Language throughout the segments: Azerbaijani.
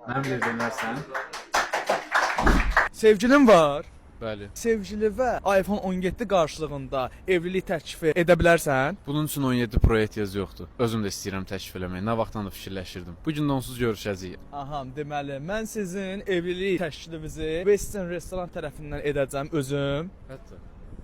Mən bir dinlərsən. Sevgilim var. Bəli. Sevgilivə iPhone 17 qarşılığında evlilik təklifi edə bilərsən? Bunun üçün 17 Pro ehtiyac yoxdur. Özüm də istəyirəm təklif eləməyi. Nə vaxtdan da fikirləşirdim. Bu gün də onsuz görüşəcəyik. Aha, deməli, mən sizin evlilik təklifinizi Western restoran tərəfindən edəcəm özüm. Hətta.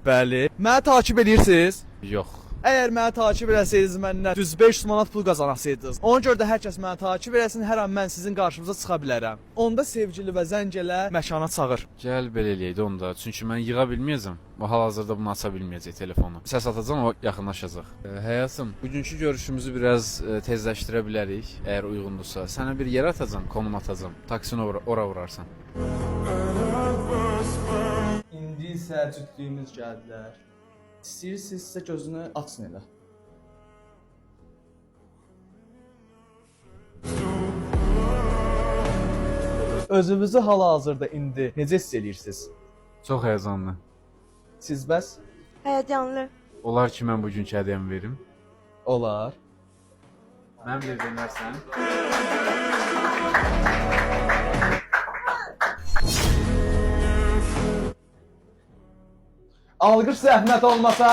Bəli. Məni takib edirsiniz? Yox. Əgər məni takib etsəydiniz məndən düz 500 manat pul qazanasıydınız. Ona görə də hər kəs məni takib etsin, hər an mən sizin qarşınıza çıxa bilərəm. Onda sevgili və zəng elə məkana çağır. Gəl belə eləyək də onda. Çünki mən yığa bilməyəcəm. O hal-hazırda bunu aça bilməyəcək telefonu. Səs atacağam, o yaxınlaşacaq. Həyatım, bugünkü görüşümüzü biraz tezləşdirə bilərik, əgər uyğundursa. Sənə bir yer atacağam, konum atacağam. Taksini ora vurarsan. İndi isə cütlüyümüz gəldilər. İstəyirsinizsə gözünü açın elə. Özünüzü hal-hazırda indi necə hiss edirsiniz? Çox həyəcanlı. Siz bəs? Həyəcanlı. Olar ki, mən bugünkü hədiyyəmi verim. Olar. Mən bir dinlərsən. Alqış zəhmət olmasa,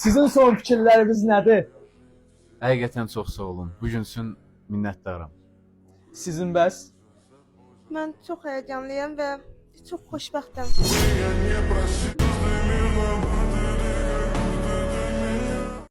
sizin son fikirləriniz nədir? Həqiqətən çox sağ olun. Bugün üçün minnətdaram. Sizin bəs? Mən çox həyəcanlıyam və çox xoşbəxtəm. Я не просил, ты